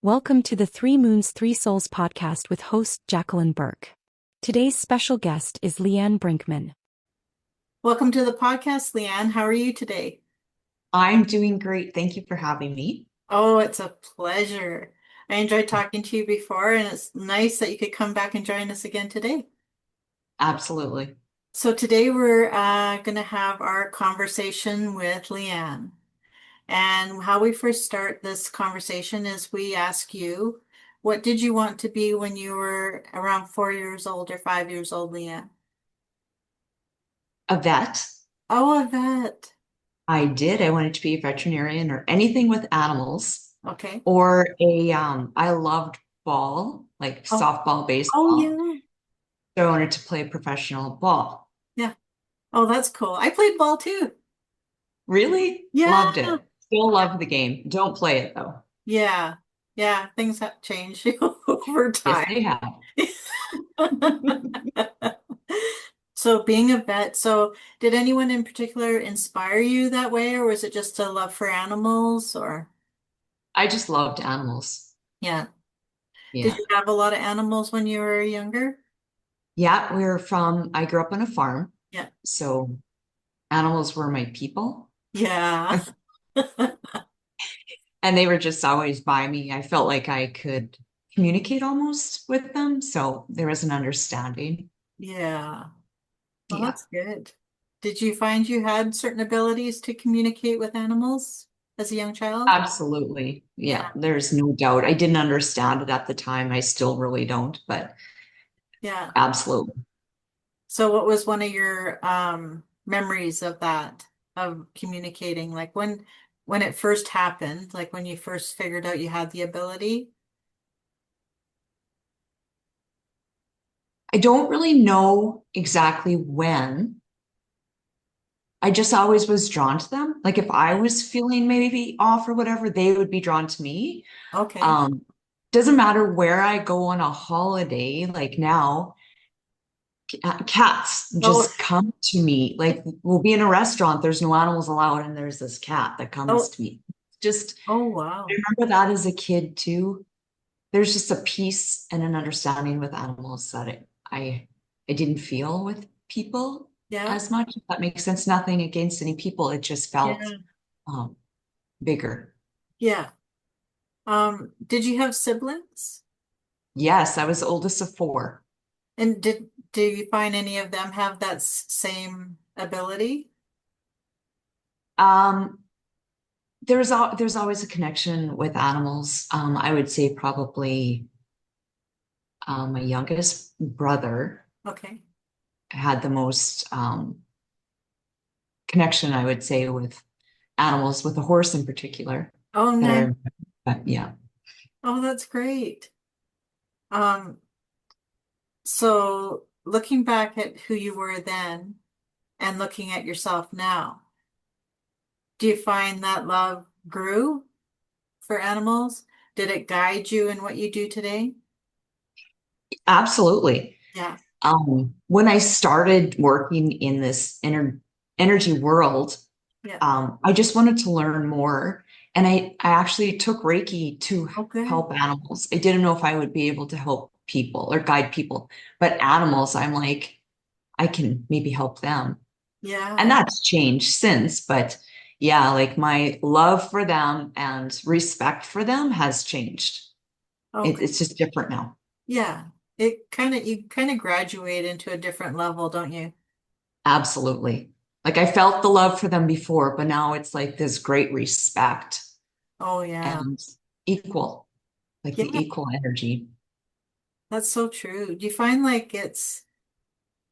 Welcome to the Three Moons, Three Souls podcast with host Jacqueline Burke. Today's special guest is Leanne Brinkman. Welcome to the podcast, Leanne. How are you today? I'm doing great. Thank you for having me. Oh, it's a pleasure. I enjoyed talking to you before, and it's nice that you could come back and join us again today. Absolutely. So today we're going to have our conversation with Leanne. And how we first start this conversation is we ask you, what did you want to be when you were around 4 years old or 5 years old, Leanne? A vet. Oh, a vet. I did. I wanted to be a veterinarian or anything with animals Okay. or I loved ball, like Oh, softball, oh baseball. yeah. So I wanted to play professional ball. Yeah. Oh, that's cool. I played ball too. Really? Yeah. Loved it. Still love the game. Don't play it though. Yeah. Yeah. Things have changed over Yes, time. they have. So being a vet, so did anyone in particular inspire you that way, or was it just a love for animals or I just loved animals. yeah. Did Yeah. you have a lot of animals when you were younger? Yeah, I grew up on a farm. Yeah. So animals were my people. Yeah. And they were just always by me. I felt like I could communicate almost with them. So there was an understanding. Yeah. Well, Yeah, that's good. Did you find you had certain abilities to communicate with animals as a young child? absolutely. Yeah. Yeah, there's no doubt. I didn't understand it at the time. I still really don't, but Yeah. absolutely. So what was one of your memories of that, of communicating? Like when it first happened, like when you first figured out you had the ability? I don't really know exactly when. I just always was drawn to them. Like if I was feeling maybe off or whatever, they would be drawn to me. Okay. Um, doesn't matter where I go on a holiday, like now. Cats Oh, just come to me. Like we'll be in a restaurant, there's no animals allowed, and there's this cat that comes oh, to me. Just oh I wow. remember that as a kid too. There's just a peace and an understanding with animals that I didn't feel with people Yeah. as much, if that makes sense. Nothing against any people. It just felt Yeah. um bigger. Yeah. Did you have siblings? Yes, I was the oldest of four. And do you find any of them have that same ability? Um, there's always a connection with animals. I would say probably my youngest brother Okay. had the most connection, I would say, with animals, with a horse in particular. Oh, That I nice. remember. But yeah, Oh, that's great. Um, so looking back at who you were then and looking at yourself now, do you find that love grew for animals? Did it guide you in what you do today? absolutely. Yeah. When I started working in this energy world, Yeah. I just wanted to learn more. And I actually took Reiki to Oh, good. help animals. I didn't know if I would be able to help people or guide people, but animals, I'm like, I can maybe help them. And Yeah. that's changed since, but yeah, like my love for them and respect for them has changed. Okay. It's just different now. Yeah. You kind of graduate into a different level, don't you? Absolutely. Like I felt the love for them before, but now it's like this great respect Oh, yeah. and equal, like Yeah, the equal energy. that's so true. Do you find like it's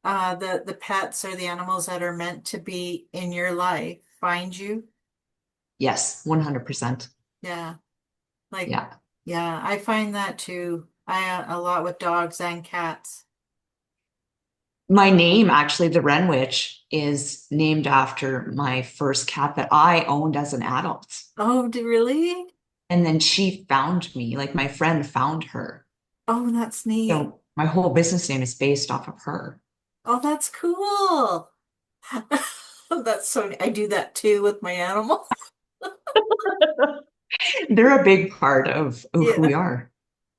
the pets or the animals that are meant to be in your life find you? Yes, 100%. Yeah. Like, Yeah. yeah, I find that too. A lot with dogs and cats. My name, actually, the Wren Witch, is named after my first cat that I owned as an adult. Oh, really? And then she found me, like my friend found her. Oh, that's neat. So my whole business name is based off of her. Oh, that's cool. That's so, I do that too with my animals. They're a big part of who we Yeah. are.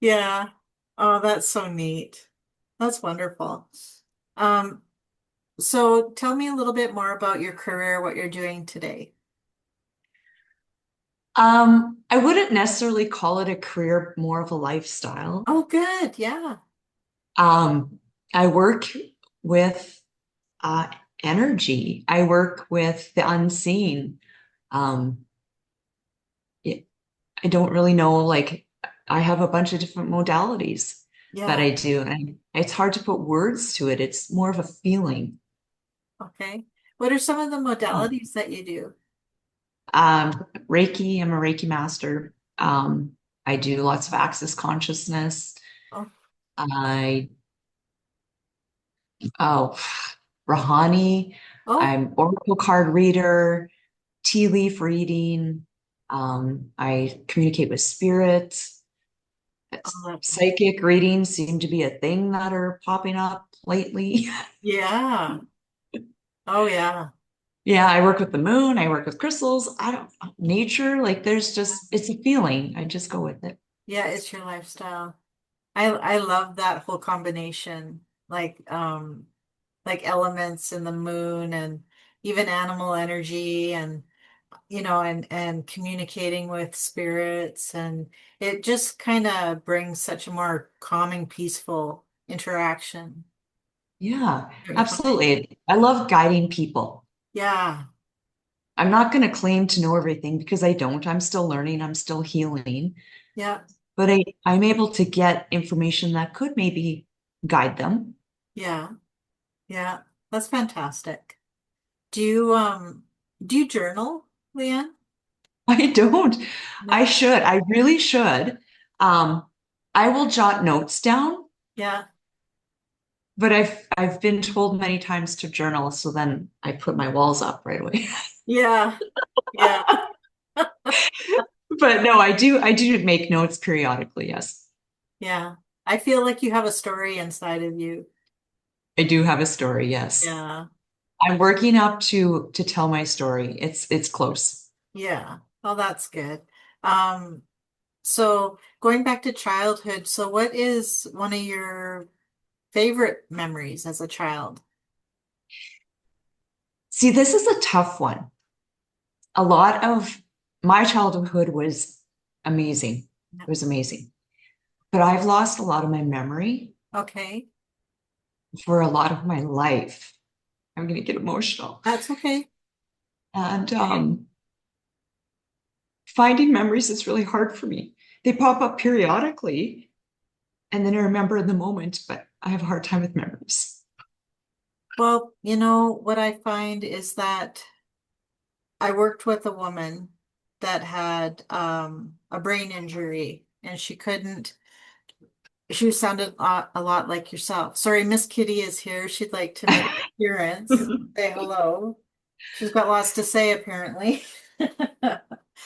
Yeah. Oh, that's so neat. That's wonderful. Um, so tell me a little bit more about your career, what you're doing today. I wouldn't necessarily call it a career, more of a lifestyle. Oh, good. Yeah. Um, I work with uh, energy. I work with the unseen. Um, it, I don't really know, like, I have a bunch of different modalities that Yeah. I do, and it's hard to put words to it. It's more of a feeling. Okay. What are some of the modalities that you do? Reiki, I'm a Reiki master. I do lots of access consciousness. Oh, I Oh, Rahani. oh, I'm oracle card reader, tea leaf reading. I communicate with spirits. oh, that's Psychic readings seem to be a thing that are popping up lately. yeah. Oh, yeah. Yeah, I work with the moon. I work with crystals. I don't, nature, like there's just, it's a feeling. I just go with it. Yeah, it's your lifestyle. I love that whole combination. Like elements in the moon and even animal energy and and communicating with spirits, and it just kind of brings such a more calming, peaceful interaction. Yeah, Don't you find? absolutely. I love guiding people. Yeah, I'm not going to claim to know everything because I don't. I'm still learning. I'm still healing. yeah, But I'm able to get information that could maybe guide them. yeah, yeah. That's fantastic. Do you um do you journal, Leanne? I don't. I No? should. I really should. Um, I will jot notes down, Yeah, but I've been told many times to journal, so then I put my walls up right away. yeah, yeah, But no, I do make notes periodically, yes. yeah. I feel like you have a story inside of you. I do have a story, yes. Yeah, I'm working up to tell my story. It's close. yeah. Oh, that's good. Um, so going back to childhood, so what is one of your favorite memories as a child? See, this is a tough one. A lot of my childhood was amazing. It was amazing. But I've lost a lot of my memory Okay, for a lot of my life. I'm going to get emotional. that's okay. And Okay. finding memories is really hard for me. They pop up periodically, and then I remember in the moment, but I have a hard time with memories. Well, what I find is that I worked with a woman that had a brain injury, and she sounded a lot like yourself. Sorry, Miss Kitty is here. She'd like to make an appearance. Say hello. She's got lots to say, apparently.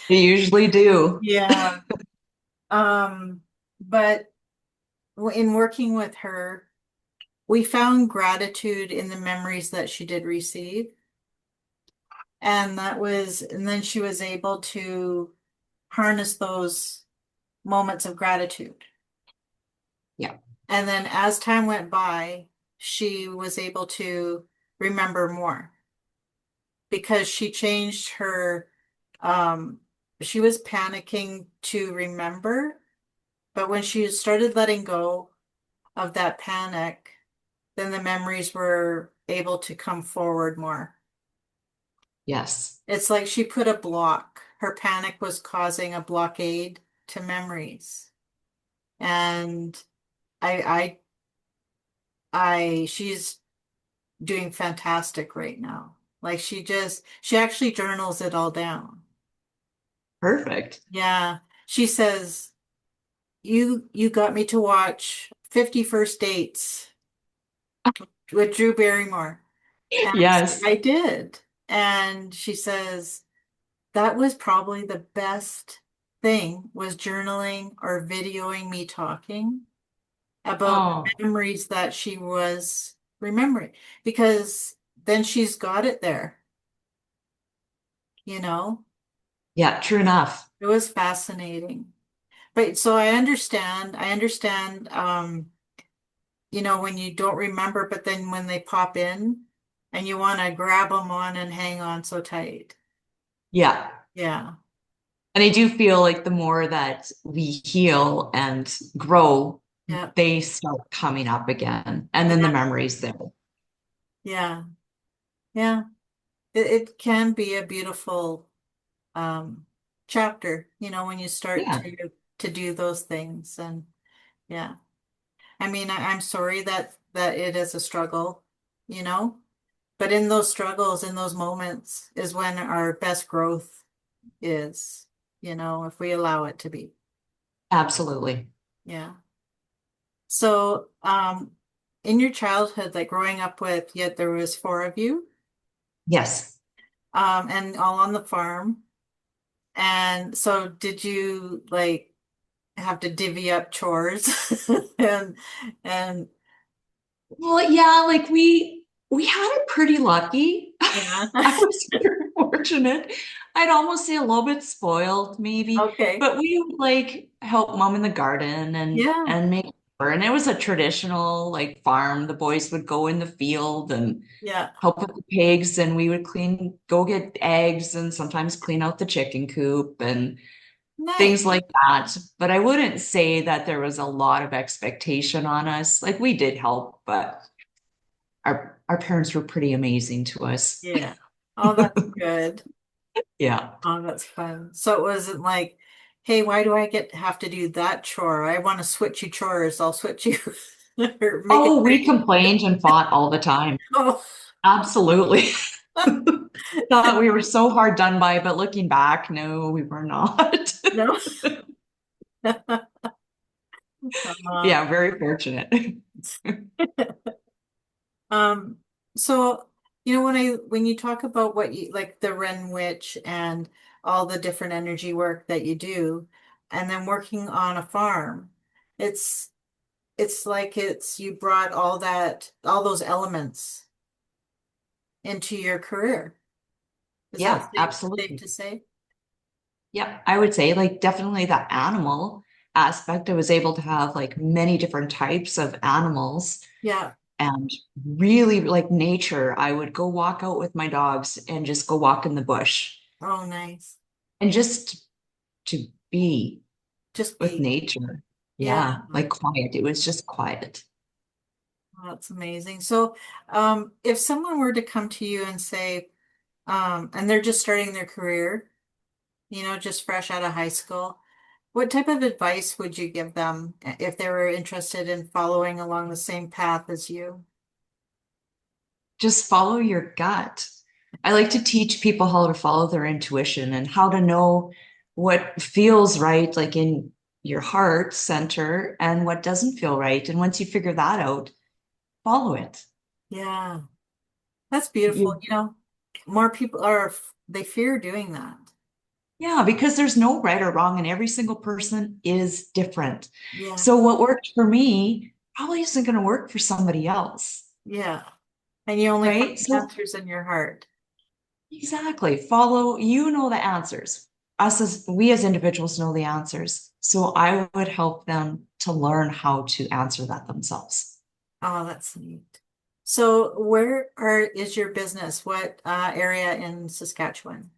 They usually do. Yeah. But in working with her, we found gratitude in the memories that she did receive. And then she was able to harness those moments of gratitude. Yeah. And then as time went by, she was able to remember more because she changed um, she was panicking to remember, but when she started letting go of that panic, then the memories were able to come forward more. Yes. It's like she put a block. Her panic was causing a blockade to memories. And I, she's doing fantastic right now. Like she actually journals it all down. Perfect. Yeah. She says, you got me to watch 50 First Dates with Drew Barrymore. And I said, Yes. I did. And she says, that was probably the best thing was journaling or videoing me talking about Oh, memories that she was remembering because then she's got it there, you know? Yeah, true enough. It was fascinating. But so I understand, when you don't remember, but then when they pop in and you want to grab them on and hang on so tight. Yeah. Yeah. And I do feel like the more that we heal and grow, Yeah. they start coming up again. And then the Yeah. memories there. Yeah. Yeah. It can be a beautiful um chapter, when you start Yeah, to do those things. And yeah. I mean, I'm sorry that it is a struggle, you know, but in those struggles, in those moments is when our best growth is, if we allow it to be. absolutely. Yeah. So, in your childhood, like growing up with, yet there was four of you, Yes. and all on the farm. And so did you like have to divvy up chores and Well, yeah, like we had it pretty lucky. yeah. I was very fortunate. I'd almost say a little bit spoiled, maybe, Okay. but we would like help mom in the garden Yeah. and make and it was a traditional like farm. The boys would go in the field and Yeah. help with the pigs, and we would go get eggs and sometimes clean out the chicken coop and Nice. things like that. But I wouldn't say that there was a lot of expectation on us. Like we did help, but our parents were pretty amazing to us. Yeah. Oh, that's good. Yeah. Oh, that's fun. So it wasn't like, hey, why do I have to do that chore? I want to switch you chores. I'll switch you or make it Oh, quick. we complained and fought all the time. Oh, Absolutely. Thought we were so hard done by, but looking back, no, we were not. no. Yeah, very fortunate. Um, so when you talk about what you like the Ren Witch and all the different energy work that you do, and then working on a farm, it's it's like you brought all those elements into your career. Is that Yeah, safe absolutely. to say? Yep, I would say like definitely the animal aspect. I was able to have like many different types of animals Yeah. and really like nature. I would go walk out with my dogs and just go walk in the bush Oh, nice. and just to be Just with be. nature. Yeah. Yeah, like quiet. It was just quiet. Oh, that's amazing. So, if someone were to come to you and say, and they're just starting their career, just fresh out of high school, what type of advice would you give them if they were interested in following along the same path as you? Just follow your gut. I like to teach people how to follow their intuition and how to know what feels right, like in your heart center, and what doesn't feel right. And once you figure that out, follow it. Yeah, that's beautiful. You, More people they fear doing that. yeah, because there's no right or wrong, and every single person is different. Yeah, So what worked for me probably isn't going to work for somebody else, yeah. And you only find right? So answers in your heart. exactly. Follow, you know the answers. We as individuals know the answers. So I would help them to learn how to answer that themselves. Oh, that's neat. So is your business? What area in Saskatchewan?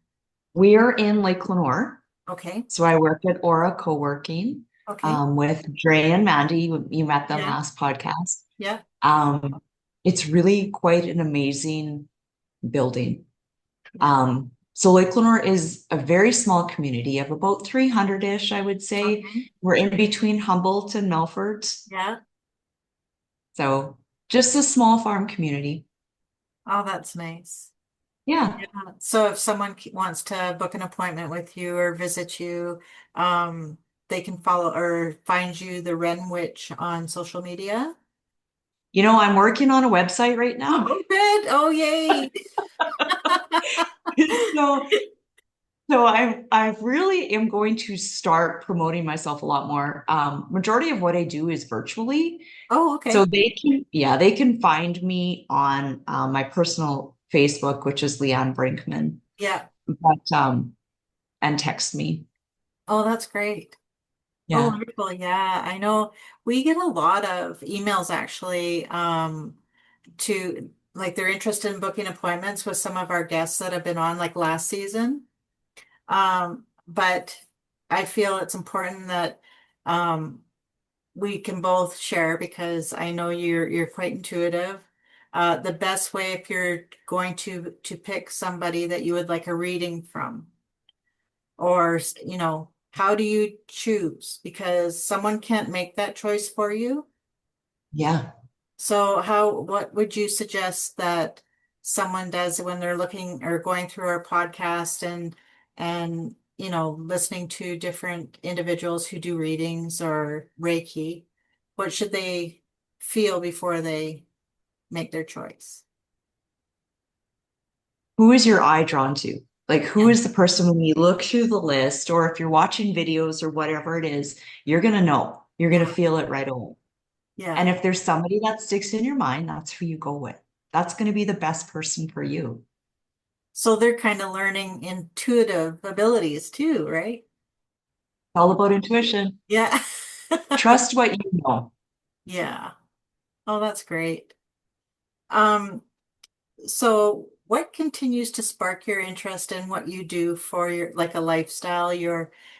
We are in Lake Lenore. Okay. So I work at Aura Co-working Okay. with Dre and Mandy. You met them Yeah. last podcast. Yeah. Um, it's really quite an amazing building. Yeah. So Lake Lenore is a very small community of about 300-ish, I would say. Okay. We're in between Humboldt and Melfort. Yeah. So just a small farm community. Oh, that's nice. Yeah. Yeah. So if someone wants to book an appointment with you or visit you, they can follow or find you the Wren Witch on social media. I'm working on a website right now. Oh, good. Oh, yay. So So I really am going to start promoting myself a lot more. Majority of what I do is virtually. Oh, So okay. they can find me on my personal Facebook, which is Leanne Brinkman. Yeah. But and text me. Oh, that's great. Oh, Yeah. wonderful. Yeah, I know we get a lot of emails actually, to like they're interested in booking appointments with some of our guests that have been on like last season. But I feel it's important that we can both share because I know you're quite intuitive. The best way if you're going to pick somebody that you would like a reading from, or how do you choose? Because someone can't make that choice for you. Yeah. So what would you suggest that someone does when they're looking or going through our podcast and listening to different individuals who do readings or Reiki? What should they feel before they make their choice? Who is your eye drawn to? Like, who Yeah. is the person when you look through the list, or if you're watching videos or whatever it is, you're going to know, you're going to Yeah. feel it right away. Yeah. And if there's somebody that sticks in your mind, that's who you go with. That's going to be the best person for you. So they're kind of learning intuitive abilities too, right? It's all about intuition. Yeah. Trust what you know. Yeah. Oh, that's great. Um, So what continues to spark your interest in what you do for your like a lifestyle,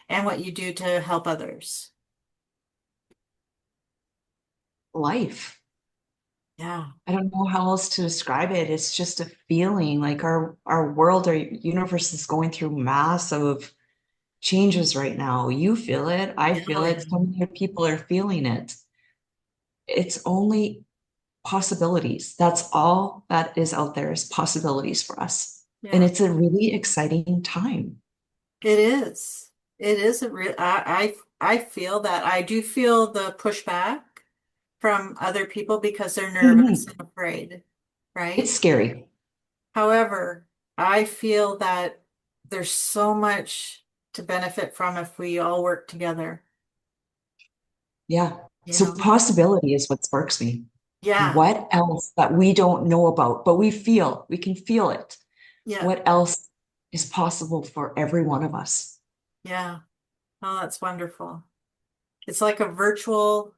and what you do to help others? Life. Yeah. I don't know how else to describe it. It's just a feeling like our world, our universe is going through massive changes right now. You feel it. I Yeah. Oh, feel yeah. it. So many other people are feeling it. It's only possibilities. That's all that is out there is possibilities for us. And Yeah. it's a really exciting time. It is. It is a real I feel that I do feel the pushback from other people because they're nervous Mhm. and afraid, It's right? scary. However, I feel that there's so much to benefit from if we all work together, Yeah. you So know? possibility is what sparks me. Yeah. What else that we don't know about, but we can feel it. Yeah. What else is possible for every one of us? Yeah. Oh, that's wonderful. It's like a virtual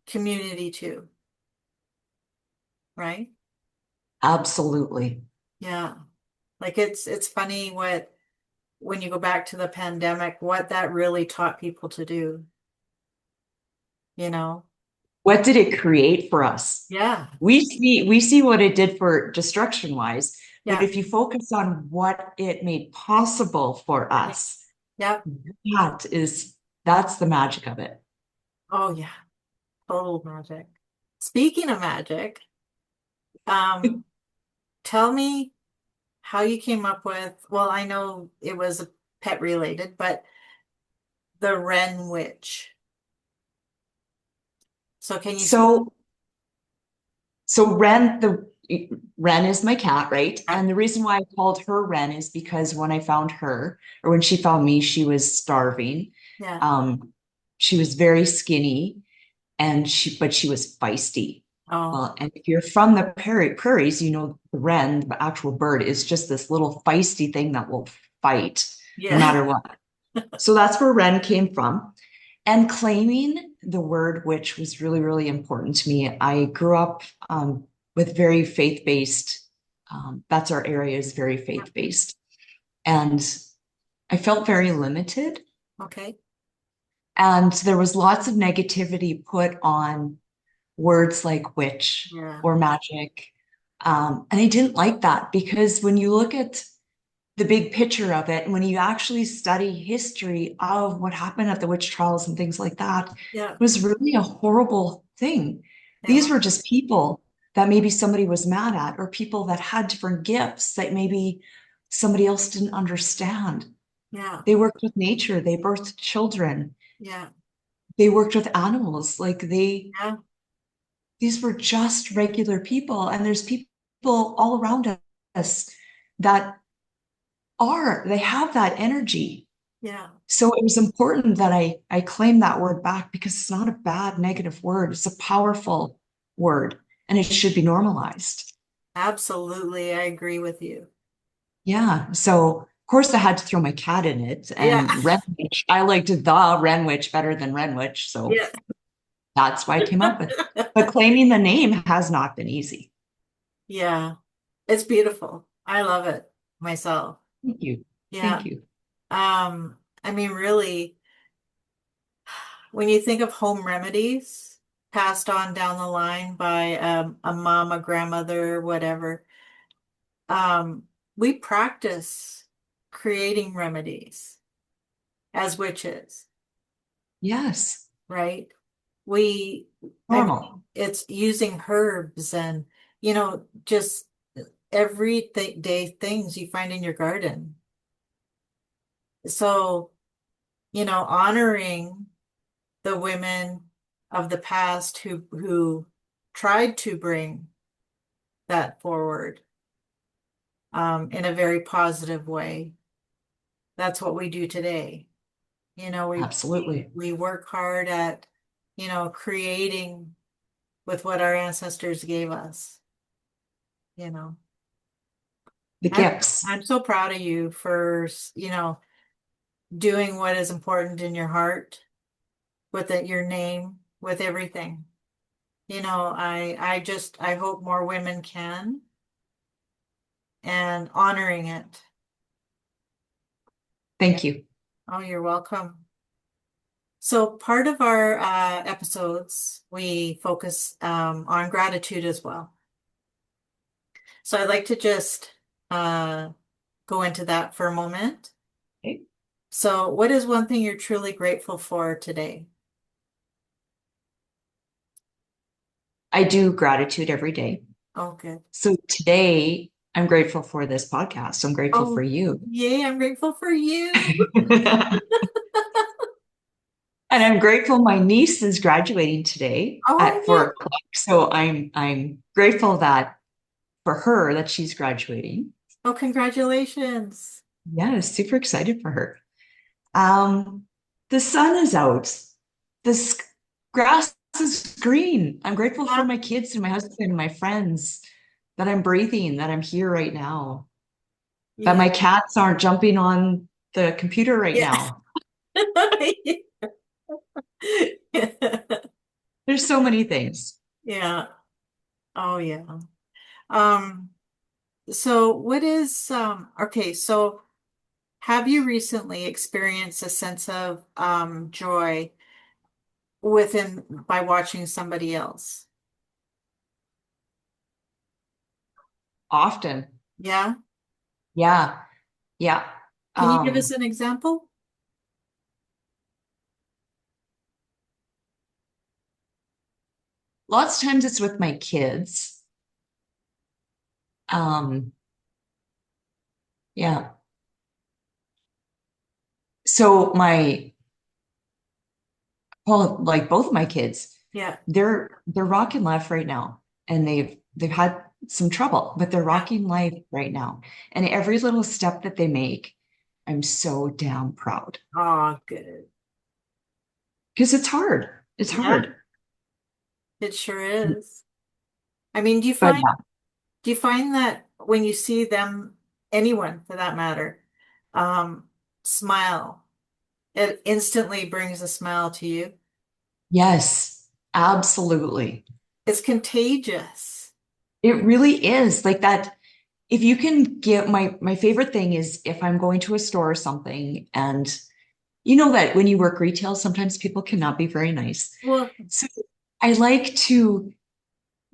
community too, right? Absolutely. Yeah. Like it's funny when you go back to the pandemic, what that really taught people to do, you know? What did it create for us? Yeah. We see what it did for destruction wise, but Yeah. if you focus on what it made possible for Yeah. us, Yeah. that is that's the magic of it. Oh yeah. Total magic. Speaking of magic, um, tell me how you came up with, well, I know it was pet related, but the Wren Witch. So can you speak? So so Ren is my cat, right? Yeah. And the reason why I called her Ren is because when I found her, or when she found me, she was starving. Yeah. Um, she was very skinny and but she was feisty. Oh, Well, and if you're from the prairies, you know the wren, the actual bird, is just this little feisty thing that will fight no yeah. matter what. So that's where wren came from. And claiming the word witch was really, really important to me. I grew up with very faith-based, that's our area is very faith-based. And I felt very limited. Okay. And there was lots of negativity put on words like witch Yeah. or magic. And I didn't like that because when you look at the big picture of it, and when you actually study history of what happened at the witch trials and things like that, it Yeah. was really a horrible thing. These Yeah. were just people that maybe somebody was mad at, or people that had different gifts that maybe somebody else didn't understand. Yeah. They worked with nature, they birthed children, Yeah. they worked with animals, like Yeah. these were just regular people, and there's people all around us that they have that energy. Yeah. So it was important that I claim that word back because it's not a bad negative word. It's a powerful word and it should be normalized. Absolutely. I agree with you. Yeah. So course, I had to throw my cat in it, Yeah. and Renwich, I liked the Renwich better than Renwich, so Yeah. that's why I came up with it. But claiming the name has not been easy. Yeah. It's beautiful. I love it myself. Thank you. Yeah. Thank you. I mean, really, when you think of home remedies passed on down the line by a mom, a grandmother, whatever, um, we practice creating remedies as witches, Yes. right? We, I Normal. mean, it's using herbs and, just every day things you find in your garden. So, honoring the women of the past who tried to bring that forward in a very positive way. That's what we do today. We Absolutely. we work hard at, creating with what our ancestors gave us, you know. The I'm gifts. I'm so proud of you for, doing what is important in your heart with your name, with everything. I hope more women can and honoring it. Yeah. Thank you. Oh, you're welcome. So part of our episodes, we focus on gratitude as well. So I'd like to just uh, go into that for a moment. Okay. So what is one thing you're truly grateful for today? I do gratitude every day. Oh, good. So today, I'm grateful for this podcast. I'm grateful for Oh, you. yay, I'm grateful for you. And I'm grateful my niece is graduating today Oh, at yeah. 4 o'clock. So I'm grateful that for her that she's graduating. Oh, congratulations. Yeah, super excited for her. Um, the sun is out. The grass is green. I'm grateful for Yeah. my kids and my husband and my friends, that I'm breathing, that I'm here right now, that Yeah. my cats aren't jumping on the computer right Yeah. now. There's so many things. Yeah. Oh, yeah. Um, so what is okay, so have you recently experienced a sense of joy within by watching somebody else? Often. Yeah. Yeah. Yeah. Can you give us Um, an example? Lots of times it's with my kids. Um, yeah. So like both of my kids, Yeah. they're rocking life right now, and they've had some trouble, but they're Yeah. rocking life right now. And every little step that they make, I'm so damn proud, Oh, good. because it's hard. It's Yeah, hard. it sure is. I mean, But do you find that when you see them, anyone for that matter, um, smile, it instantly brings a smile to you? yes, absolutely. It's contagious. It really is like that. If you can get my favorite thing is if I'm going to a store or something, and you know that when you work retail, sometimes people cannot be very nice. Well, So I like to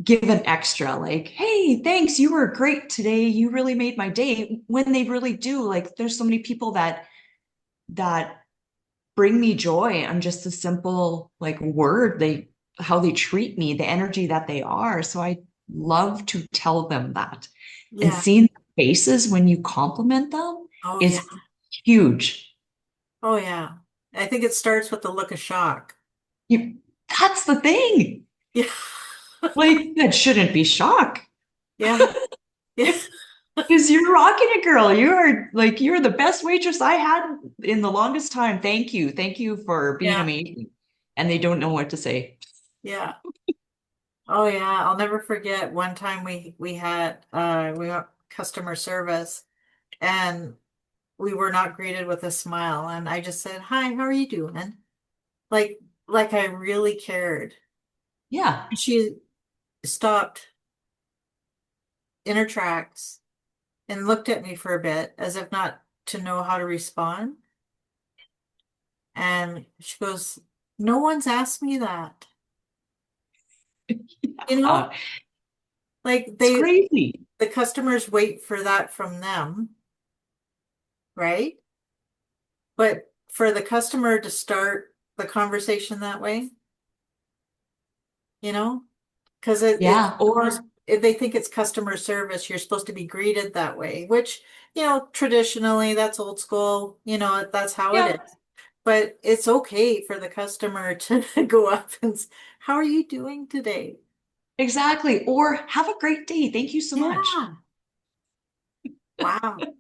give an extra, like, hey, thanks, you were great today. You really made my day. When they really do, like, there's so many people that bring me joy on just a simple like word, how they treat me, the energy that they are. So I love to tell them that. And yeah. seeing their faces when you compliment them Oh, yeah. is huge. Oh, yeah. I think it starts with the look of shock. You, that's the thing. Yeah. Like, that shouldn't be shock. Yeah. Yeah. Because you're rocking it, girl. You're the best waitress I had in the longest time. Thank you. Thank you for being Yeah. amazing. And they don't know what to say. Yeah. Oh, yeah. I'll never forget one time we got customer service, and we were not greeted with a smile. And I just said, "Hi, how are you doing?" Like, like I really cared. Yeah. And she stopped in her tracks and looked at me for a bit as if not to know how to respond. And she goes, "No one's asked me that." You know, Uh, like it's crazy. the customers wait for that from them, right? But for the customer to start the conversation that way, you know, because it's Yeah. almost, if they think it's customer service, you're supposed to be greeted that way, which, traditionally that's old school, that's how it Yeah, is. But it's okay for the customer to go up and, "How are you doing today?" exactly. Or have a great day. Thank you so much. Yeah. Wow.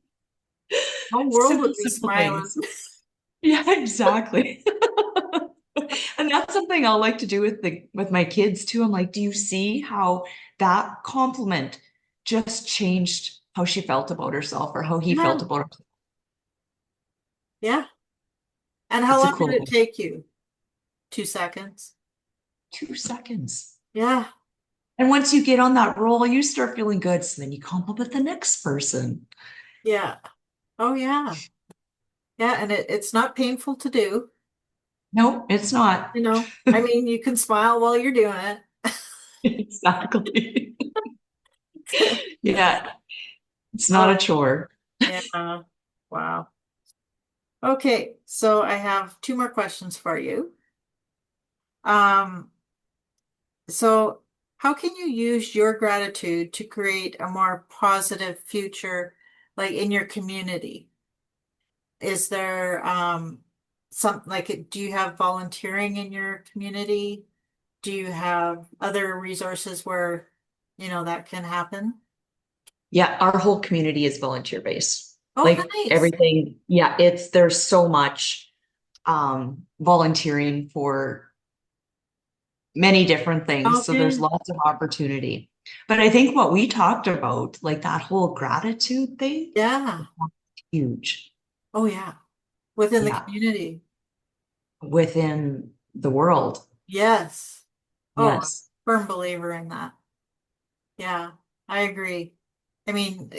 Whole world Simple, would be simple smiling. things. Yeah, exactly. And that's something I'll like to do with my kids too. I'm like, do you see how that compliment just changed how she felt about herself or how he felt Yeah. about herself? Yeah. And how It's a long did cool it thing. take you? 2 seconds. 2 seconds. Yeah. And once you get on that roll, you start feeling good. So then you compliment the next person. Yeah. Oh, yeah. Yeah. And it's not painful to do. No, it's not. I mean, you can smile while you're doing Exactly. it. Yeah, it's not a Oh, chore. yeah. Wow. Okay. So I have two more questions for you. Um, so how can you use your gratitude to create a more positive future, like in your community? Is there do you have volunteering in your community? Do you have other resources where, that can happen? Yeah, our whole community is volunteer based. Oh, Like nice. everything, yeah, there's so much volunteering for many different things. So there's Okay. lots of opportunity. But I think what we talked about, like that whole gratitude thing, Yeah. huge. Oh, yeah. Within the Yeah, community. within the world. Yes. Oh, Yes, firm believer in that. Yeah, I agree. I mean,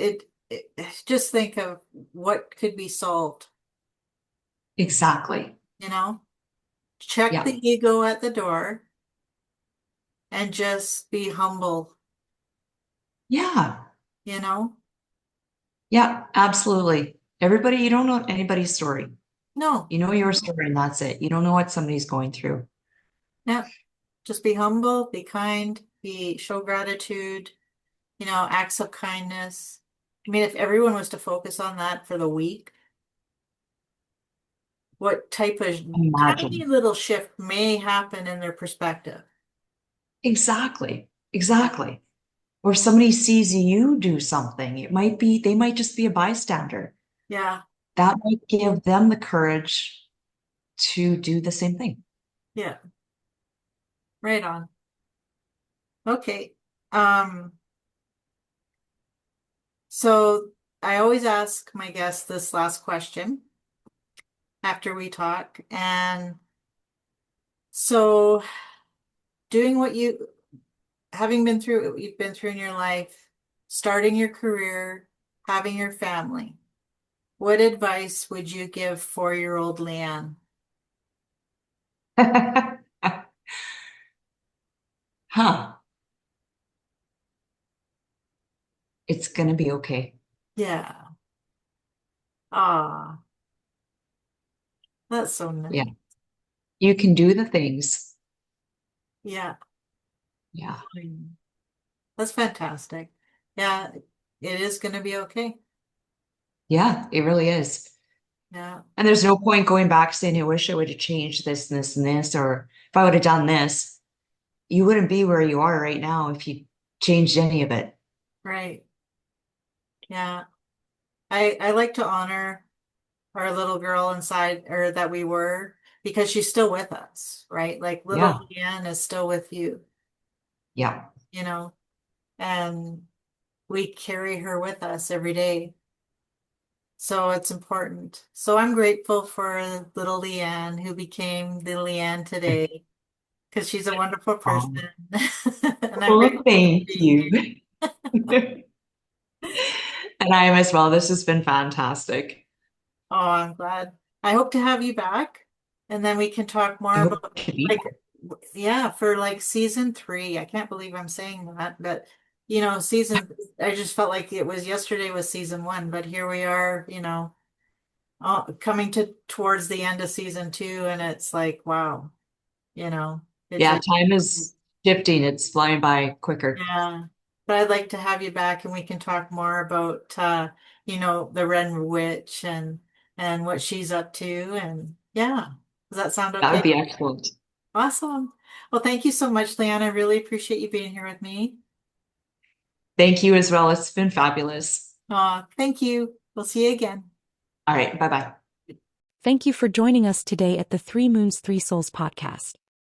just think of what could be solved, exactly. you know? Check Yeah, the ego at the door and just be humble, yeah, you know? yeah, absolutely. Everybody, you don't know anybody's story. No. You know your story and that's it. You don't know what somebody's going through. Yeah. Just be humble, be kind, show gratitude, acts of kindness. I mean, if everyone was to focus on that for the week, what type of tiny Imagine. little shift may happen in their perspective? Exactly. Exactly. Or somebody sees you do something. They might just be a bystander. Yeah, That might give them the courage to do the same thing. yeah, right on. Okay. Um, so I always ask my guests this last question after we talk. And so doing having been through what you've been through in your life, starting your career, having your family, what advice would you give 4-year-old Leanne? Huh. It's gonna be okay. Yeah. Ah, that's so Yeah. nice. You can do the things. Yeah. Yeah. Mm. That's fantastic. Yeah, it is going to be okay. Yeah, it really is. Yeah, And there's no point going back saying, I wish I would have changed this and this and this, or if I would have done this, you wouldn't be where you are right now if you changed any of it. right. Yeah. I like to honor our little girl inside, or that we were, because she's still with us, right? Like little Yeah. Leanne is still with you, Yeah. you know, and we carry her with us every day. So it's important. So I'm grateful for little Leanne who became the Leanne today because she's a wonderful person. Um, And I'm well, grateful for thank being you. here. And I am as well. This has been fantastic. Oh, I'm glad. I hope to have you back and then we can talk I more hope about to be like yeah, for like season 3. I can't believe I'm saying that, but I just felt like it was yesterday was season 1, but here we are, coming towards the end of season 2 and it's like, wow, you know, it Yeah, just time is shifting. It's flying by quicker. yeah. But I'd like to have you back and we can talk more about the Red Witch and what she's up to and yeah. Does that sound That would okay? be excellent. Awesome. Well, thank you so much, Leanne. I really appreciate you being here with me. Thank you as well. It's been fabulous. Thank you. We'll see you again. All right. Bye-bye. Thank you for joining us today at the Three Moons, Three Souls podcast.